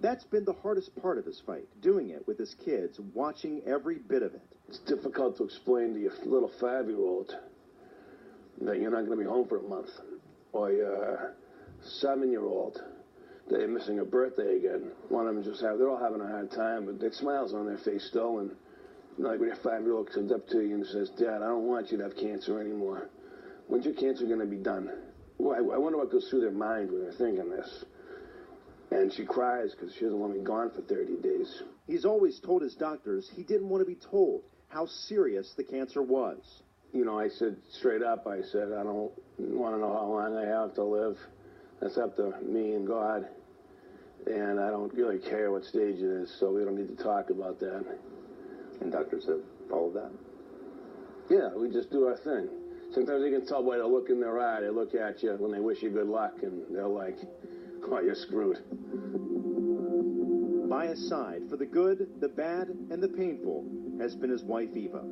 That's been the hardest part of his fight, doing it with his kids, watching every bit of it. It's difficult to explain to your little 5-year-old that you're not going to be home for a month, or your 7-year-old that you're missing a birthday again. One of them they're all having a hard time, but their smiles on their face still, and like when your 5-year-old comes up to you and says, "Dad, I don't want you to have cancer anymore. When's your cancer going to be done?" Well, I wonder what goes through their mind when they're thinking this. And she cries because she doesn't want me gone for 30 days. He's always told his doctors he didn't want to be told how serious the cancer was. You know, I said straight up, I said, I don't want to know how long I have to live. That's up to me and God. And I don't really care what stage it is, so we don't need to talk about that. And doctors have followed that? Yeah, we just do our thing. Sometimes you can tell by the look in their eye. They look at you when they wish you good luck, and they're like, "Oh, you're screwed." By his side, for the good, the bad, and the painful, has been his wife, Eva.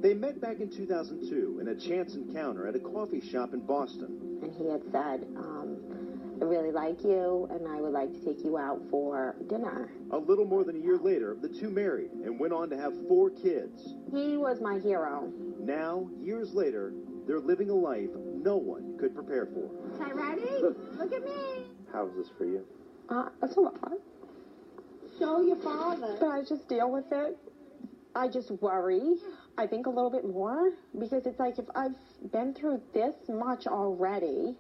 They met back in 2002 in a chance encounter at a coffee shop in Boston. And he had said, I really like you, and I would like to take you out for dinner. A little more than a year later, the two married and went on to have 4 kids. He was my hero. Now, years later, they're living a life no one could prepare for. Okay, ready? Look at me. How is this for you? It's a lot. Show your father. But I just deal with it. I just worry, I think, a little bit more, because it's like if I've been through this much already,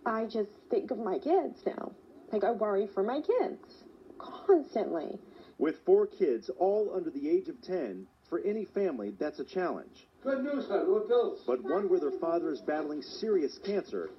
I just think of my kids now. Like, I worry for my kids constantly. With 4 kids, all under the age of 10, for any family, that's a challenge. Good news, son. What pills? But one where their father is battling serious cancer,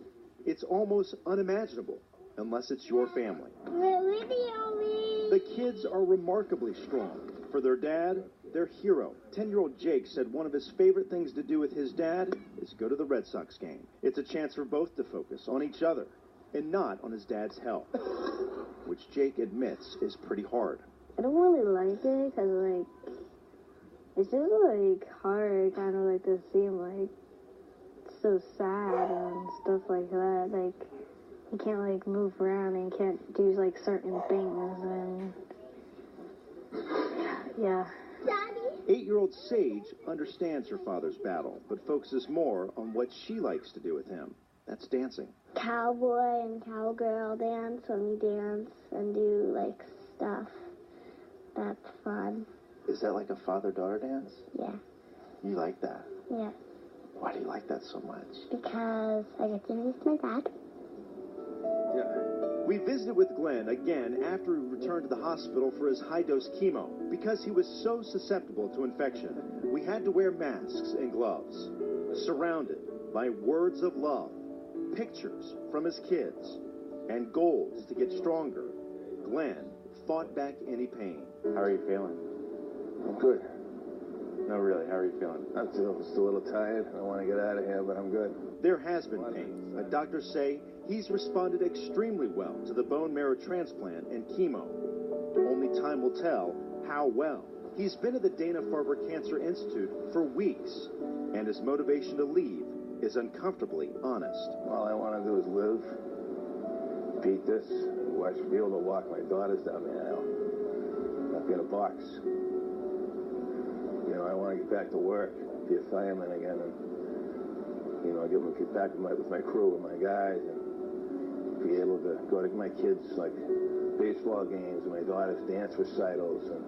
it's almost unimaginable, unless it's your family. The kids are remarkably strong. For their dad, their hero. 10-year-old Jake said one of his favorite things to do with his dad is go to the Red Sox game. It's a chance for both to focus on each other and not on his dad's health, which Jake admits is pretty hard. I don't really like it because, like, it's just, like, hard kind of, like, to see him, like, so sad and stuff like that. Like, he can't, like, move around and can't do, like, certain things, and yeah. 8-year-old Sage understands her father's battle, but focuses more on what she likes to do with him. That's dancing. Cowboy and cowgirl dance when we dance and do, like, stuff. That's fun. Is that like a father-daughter dance? Yeah. You like that? Yeah. Why do you like that so much? Because I get to meet my dad. Yeah. We visited with Glenn again after he returned to the hospital for his high-dose chemo. Because he was so susceptible to infection, we had to wear masks and gloves. Surrounded by words of love, pictures from his kids, and goals to get stronger, Glenn fought back any pain. How are you feeling? I'm good. No, really, how are you feeling? I'm still a little tired. I want to get out of here, but I'm good. There has been pain, but doctors say he's responded extremely well to the bone marrow transplant and chemo. Only time will tell how well. He's been at the Dana-Farber Cancer Institute for weeks, and his motivation to leave is uncomfortably honest. All I want to do is live, beat this, be able to walk my daughters down the aisle, not be in a box. You know, I want to get back to work, be a fireman again, and, you know, get back with my crew and my guys, and be able to go to my kids, like, baseball games, and my daughters' dance recitals, and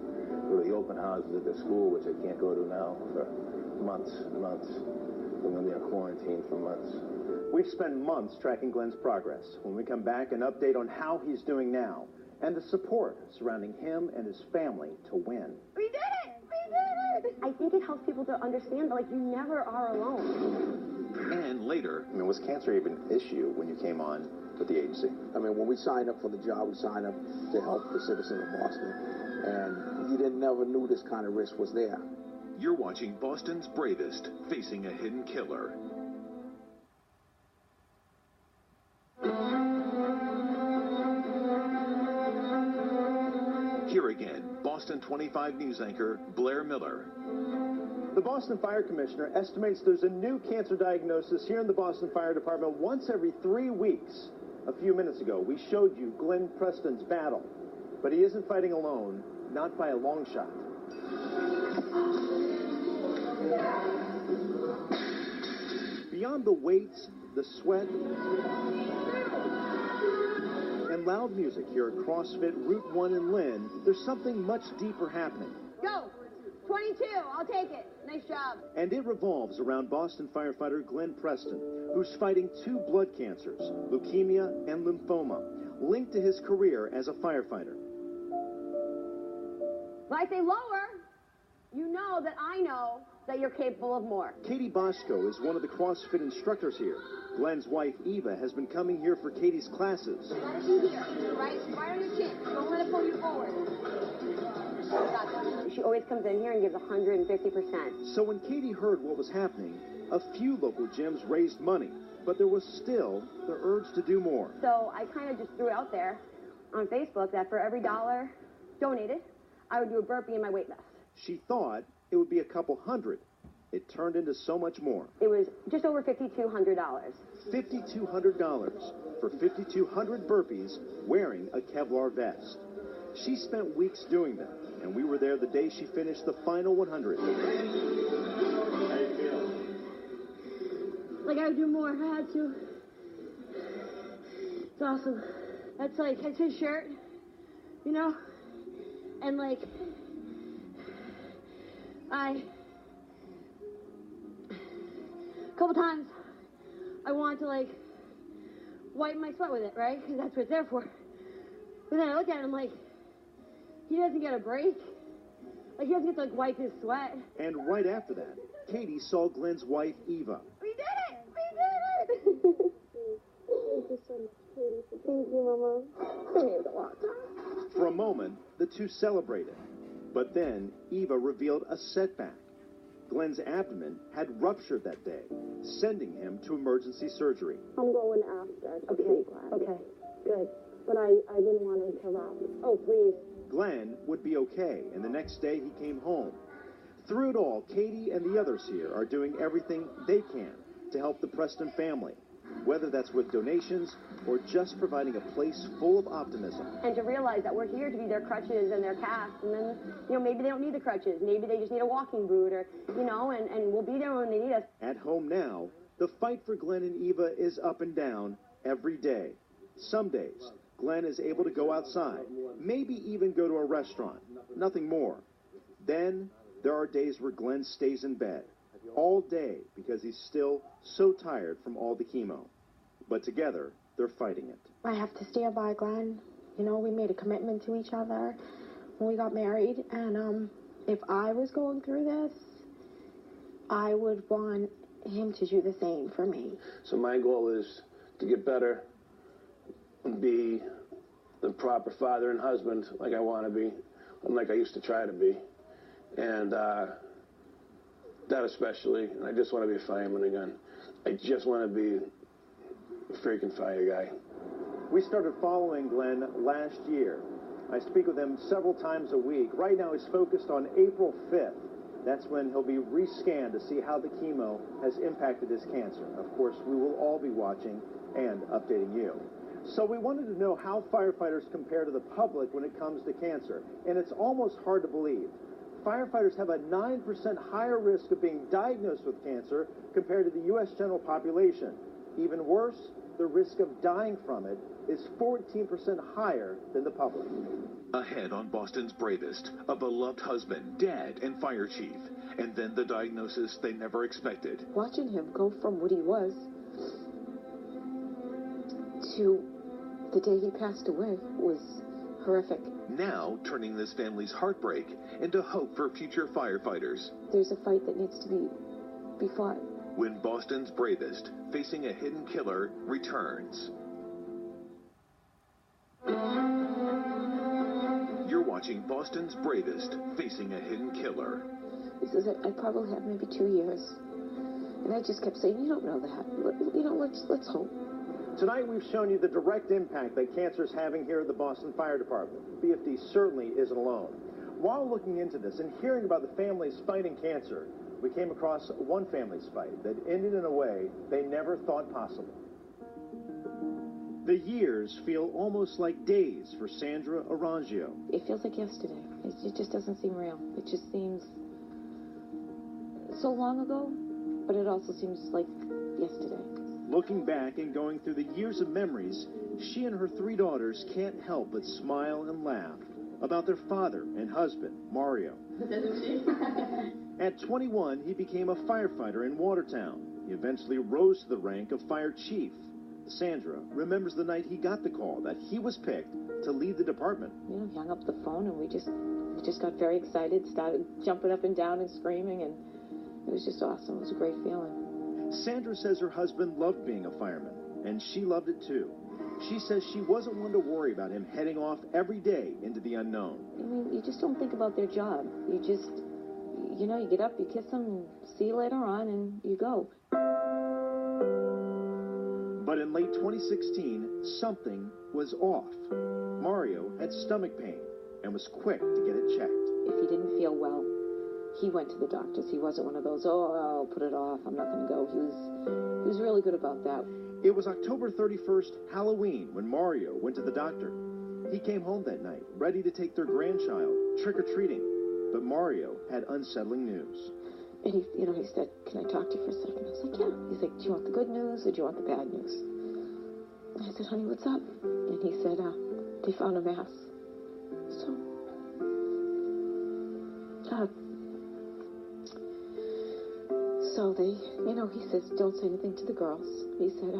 go to the open houses at their school, which I can't go to now for months and months. I'm going to be in quarantine for months. We've spent months tracking Glenn's progress. When we come back, an update on how he's doing now and the support surrounding him and his family to win. We did it! We did it! I think it helps people to understand that, like, you never are alone. And later, was cancer even an issue when you came on with the agency? I mean, when we signed up for the job, we signed up to help the citizens of Boston. And you never knew this kind of risk was there. You're watching Boston's Bravest, facing a hidden killer. Here again, Boston 25 News anchor Blair Miller. The Boston Fire Commissioner estimates there's a new cancer diagnosis here in the Boston Fire Department once every 3 weeks. A few minutes ago, we showed you Glenn Preston's battle, but he isn't fighting alone, not by a long shot. Beyond the weights, the sweat, and loud music here at CrossFit Route 1 in Lynn, there's something much deeper happening. Go! 22, I'll take it. Nice job. And it revolves around Boston firefighter Glenn Preston, who's fighting 2 blood cancers, leukemia and lymphoma, linked to his career as a firefighter. If I say lower, you know that I know that you're capable of more. Katie Boschko is one of the CrossFit instructors here. Glenn's wife, Eva, has been coming here for Katie's classes. Let it be here, right? Right on your chin. Don't let it pull you forward. She always comes in here and gives 150%. So when Katie heard what was happening, a few local gyms raised money, but there was still the urge to do more. So I kind of just threw out there on Facebook that for every $1 donated, I would do a burpee in my weight vest. She thought it would be a couple hundred. It turned into so much more. It was just over $5,200. $5,200 for 5,200 burpees wearing a Kevlar vest. She spent weeks doing them, and we were there the day she finished the final 100. Like, I would do more if I had to. It's awesome. That's like, it's his shirt, you know? And like, a couple times, I wanted to like, wipe my sweat with it, right? Because that's what it's there for. But then I look at him like, he doesn't get a break. Like, he doesn't get to like, wipe his sweat. And right after that, Katie saw Glenn's wife, Eva. We did it! We did it! Thank you so much, Katie. Thank you, Mama. It means a lot. For a moment, the two celebrated. But then, Eva revealed a setback. Glenn's abdomen had ruptured that day, sending him to emergency surgery. I'm going after. Okay. Good. But I didn't want to interrupt. Oh, please. Glenn would be okay, and the next day he came home. Through it all, Katie and the others here are doing everything they can to help the Preston family, whether that's with donations or just providing a place full of optimism. And to realize that we're here to be their crutches and their cast, and then, maybe they don't need the crutches. Maybe they just need a walking boot, or, and we'll be there when they need us. At home now, the fight for Glenn and Eva is up and down every day. Some days, Glenn is able to go outside, maybe even go to a restaurant, nothing more. Then there are days where Glenn stays in bed all day because he's still so tired from all the chemo. But together, they're fighting it. I have to stand by Glenn. We made a commitment to each other when we got married, and if I was going through this, I would want him to do the same for me. So my goal is to get better and be the proper father and husband like I want to be, and like I used to try to be. And that especially, and I just want to be a fireman again. I just want to be a freaking fire guy. We started following Glenn last year. I speak with him several times a week. Right now he's focused on April 5th. That's when he'll be rescanned to see how the chemo has impacted his cancer. Of course, we will all be watching and updating you. So we wanted to know how firefighters compare to the public when it comes to cancer. And it's almost hard to believe. Firefighters have a 9% higher risk of being diagnosed with cancer compared to the U.S. general population. Even worse, the risk of dying from it is 14% higher than the public. Ahead on Boston's Bravest, a beloved husband, dad, and fire chief. And then the diagnosis they never expected. Watching him go from what he was to the day he passed away was horrific. Now turning this family's heartbreak into hope for future firefighters. There's a fight that needs to be fought. When Boston's Bravest, facing a hidden killer, returns. You're watching Boston's Bravest, facing a hidden killer. He says, I probably have maybe 2 years. And I just kept saying, you don't know that. Let's hope. Tonight we've shown you the direct impact that cancer is having here at the Boston Fire Department. BFD certainly isn't alone. While looking into this and hearing about the families fighting cancer, we came across one family's fight that ended in a way they never thought possible. The years feel almost like days for Sandra Arangio. It feels like yesterday. It just doesn't seem real. It just seems so long ago, but it also seems like yesterday. Looking back and going through the years of memories, she and her 3 daughters can't help but smile and laugh about their father and husband, Mario. At 21, he became a firefighter in Watertown. He eventually rose to the rank of fire chief. Sandra remembers the night he got the call that he was picked to lead the department. You know, he hung up the phone and we just got very excited, started jumping up and down and screaming, and it was just awesome. It was a great feeling. Sandra says her husband loved being a fireman, and she loved it too. She says she wasn't one to worry about him heading off every day into the unknown. I mean, you just don't think about their job. You just, you know, you get up, you kiss them, and see you later on, and you go. But in late 2016, something was off. Mario had stomach pain and was quick to get it checked. If he didn't feel well, he went to the doctors. He wasn't one of those, oh, I'll put it off, I'm not going to go. He was really good about that. It was October 31st, Halloween, when Mario went to the doctor. He came home that night, ready to take their grandchild trick-or-treating. But Mario had unsettling news. And he said, can I talk to you for a second? I was like, yeah. He's like, do you want the good news or do you want the bad news? And I said, honey, what's up? And he said, they found a mass. So they, he says, don't say anything to the girls. He said,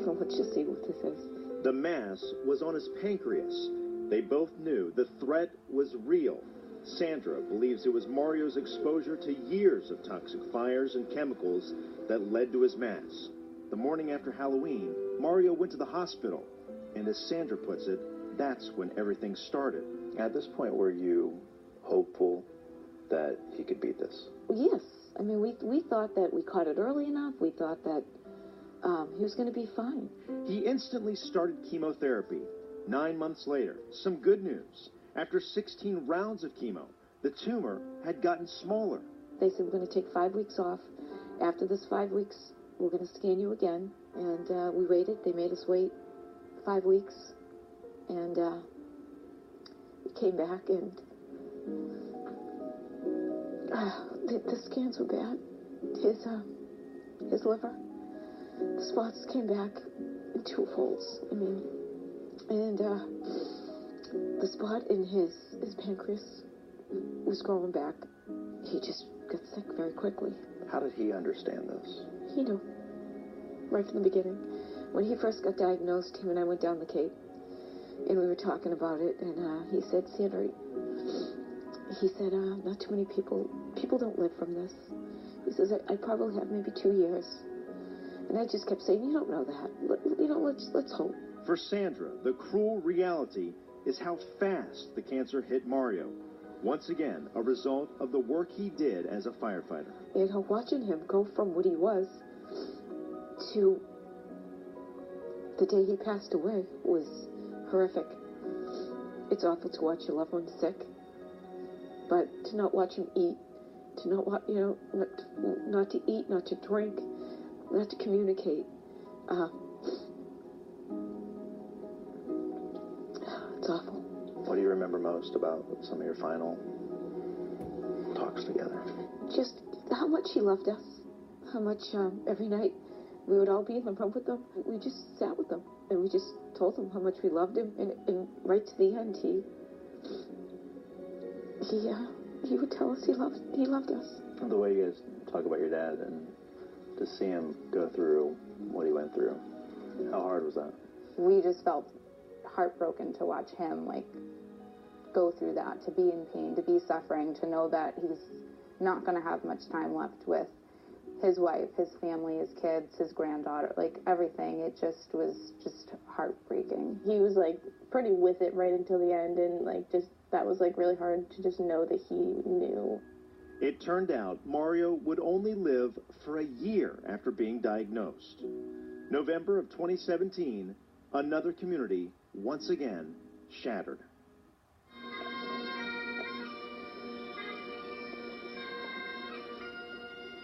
let's just see what this is. The mass was on his pancreas. They both knew the threat was real. Sandra believes it was Mario's exposure to years of toxic fires and chemicals that led to his mass. The morning after Halloween, Mario went to the hospital. And as Sandra puts it, that's when everything started. At this point, were you hopeful that he could beat this? Yes. I mean, we thought that we caught it early enough. We thought that he was going to be fine. He instantly started chemotherapy. 9 months later, some good news. After 16 rounds of chemo, the tumor had gotten smaller. They said, we're going to take 5 weeks off. After this 5 weeks, we're going to scan you again. And we waited. They made us wait 5 weeks. And we came back, and the scans were bad. His liver, the spots came back in 2 folds. I mean, and the spot in his pancreas was growing back. He just got sick very quickly. How did he understand this? He knew, right from the beginning. When he first got diagnosed, him and I went down the Cape, and we were talking about it, and he said, Sandra, he said, not too many people don't live from this. He says, I probably have maybe 2 years. And I just kept saying, you don't know that. Let's hope. For Sandra, the cruel reality is how fast the cancer hit Mario. Once again, a result of the work he did as a firefighter. Watching him go from what he was to the day he passed away was horrific. It's awful to watch your loved one sick, but to not watch him eat, to not watch, not to eat, not to drink, not to communicate. It's awful. What do you remember most about some of your final talks together? Just how much he loved us. How much every night we would all be in the room with them. We just sat with them and we just told him how much we loved him. And right to the end, he would tell us he loved us. The way you guys talk about your dad and to see him go through what he went through, how hard was that? We just felt heartbroken to watch him go through that, to be in pain, to be suffering, to know that he's not going to have much time left with his wife, his family, his kids, his granddaughter, everything. It just was heartbreaking. He was pretty with it right until the end, and that was really hard to just know that he knew. It turned out Mario would only live for a year after being diagnosed. November of 2017, another community once again shattered.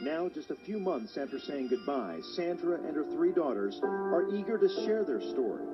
Now, just a few months after saying goodbye, Sandra and her 3 daughters are eager to share their story.